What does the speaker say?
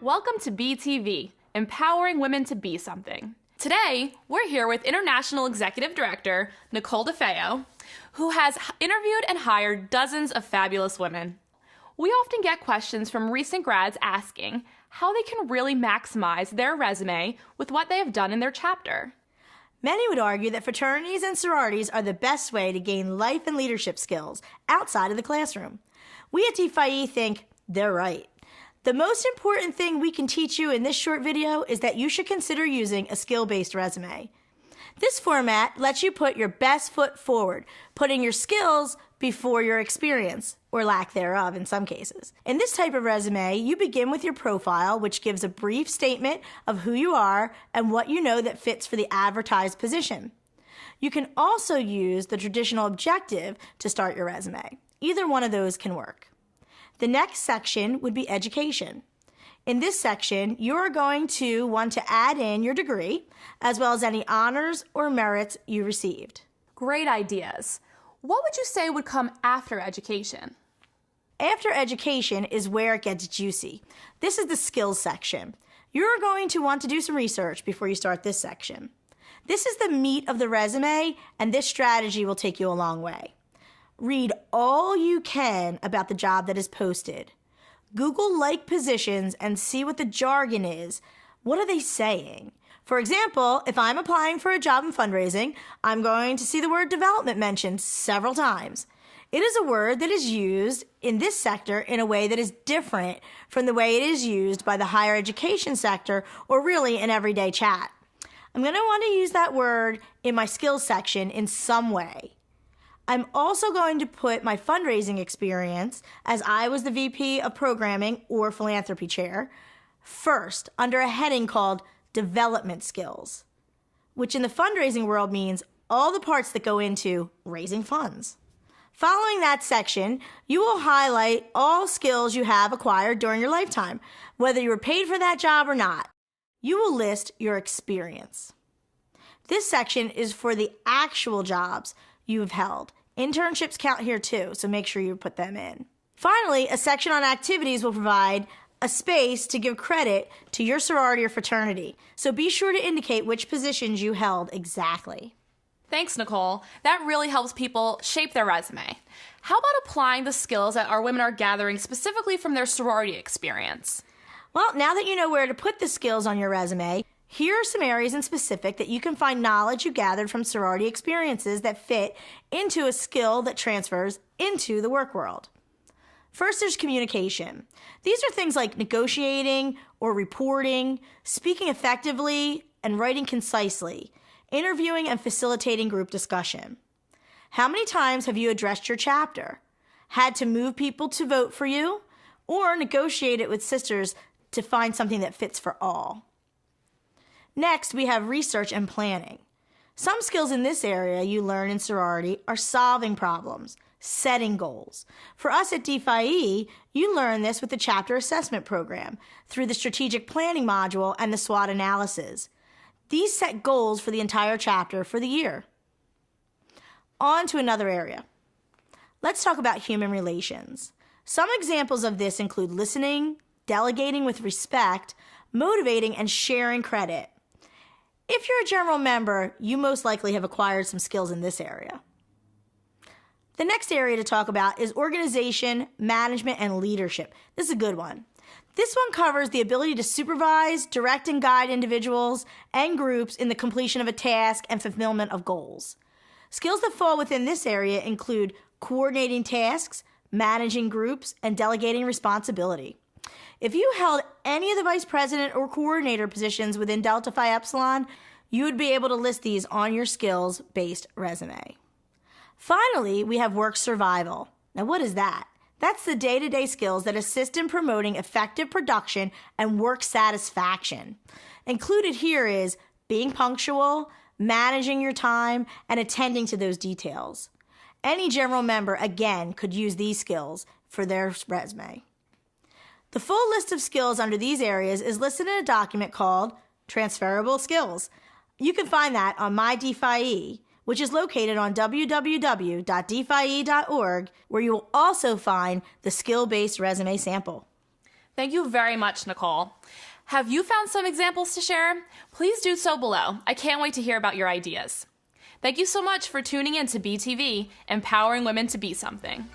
Welcome to BeTV, empowering women to be something. Today, we're here with International Executive Director Nicole DeFeo, who has interviewed and hired dozens of fabulous women. We often get questions from recent grads asking how they can really maximize their resume with what they have done in their chapter. Many would argue that fraternities and sororities are the best way to gain life and leadership skills outside of the classroom. We at DeFi think they're right. The most important thing we can teach you in this short video is that you should consider using a skill-based resume. This format lets you put your best foot forward, putting your skills before your experience, or lack thereof in some cases. In this type of resume, you begin with your profile, which gives a brief statement of who you are and what you know that fits for the advertised position. You can also use the traditional objective to start your resume. Either one of those can work. The next section would be education. In this section, you are going to want to add in your degree, as well as any honors or merits you received. Great ideas. What would you say would come after education? After education is where it gets juicy. This is the skills section. You're going to want to do some research before you start this section. This is the meat of the resume, and this strategy will take you a long way. Read all you can about the job that is posted. Google like positions and see what the jargon is. What are they saying? For example, if I'm applying for a job in fundraising, I'm going to see the word development mentioned several times. It is a word that is used in this sector in a way that is different from the way it is used by the higher education sector or really in everyday chat. I'm going to want to use that word in my skills section in some way. I'm also going to put my fundraising experience, as I was the VP of Programming or Philanthropy Chair, first under a heading called Development Skills, which in the fundraising world means all the parts that go into raising funds. Following that section, you will highlight all skills you have acquired during your lifetime, whether you were paid for that job or not. You will list your experience. This section is for the actual jobs you have held. Internships count here too, so make sure you put them in. Finally, a section on activities will provide a space to give credit to your sorority or fraternity, so be sure to indicate which positions you held exactly. Thanks, Nicole. That really helps people shape their resume. How about applying the skills that our women are gathering specifically from their sorority experience? Well, now that you know where to put the skills on your resume, here are some areas in specific that you can find knowledge you gathered from sorority experiences that fit into a skill that transfers into the work world. First, there's communication. These are things like negotiating or reporting, speaking effectively and writing concisely, interviewing and facilitating group discussion. How many times have you addressed your chapter, had to move people to vote for you, or negotiated with sisters to find something that fits for all? Next, we have research and planning. Some skills in this area you learn in sorority are solving problems, setting goals. For us at DeFi, you learn this with the chapter assessment program through the strategic planning module and the SWOT analysis. These set goals for the entire chapter for the year. On to another area. Let's talk about human relations. Some examples of this include listening, delegating with respect, motivating, and sharing credit. If you're a general member, you most likely have acquired some skills in this area. The next area to talk about is organization, management, and leadership. This is a good one. This one covers the ability to supervise, direct, and guide individuals and groups in the completion of a task and fulfillment of goals. Skills that fall within this area include coordinating tasks, managing groups, and delegating responsibility. If you held any of the vice president or coordinator positions within Delta Phi Epsilon, you would be able to list these on your skills-based resume. Finally, we have work survival. Now, what is that? That's the day-to-day skills that assist in promoting effective production and work satisfaction. Included here is being punctual, managing your time, and attending to those details. Any general member, again, could use these skills for their resume. The full list of skills under these areas is listed in a document called Transferable Skills. You can find that on My DeFi, which is located on www.defi.org, where you will also find the skill-based resume sample. Thank you very much, Nicole. Have you found some examples to share? Please do so below. I can't wait to hear about your ideas. Thank you so much for tuning in to BeTV, empowering women to be something.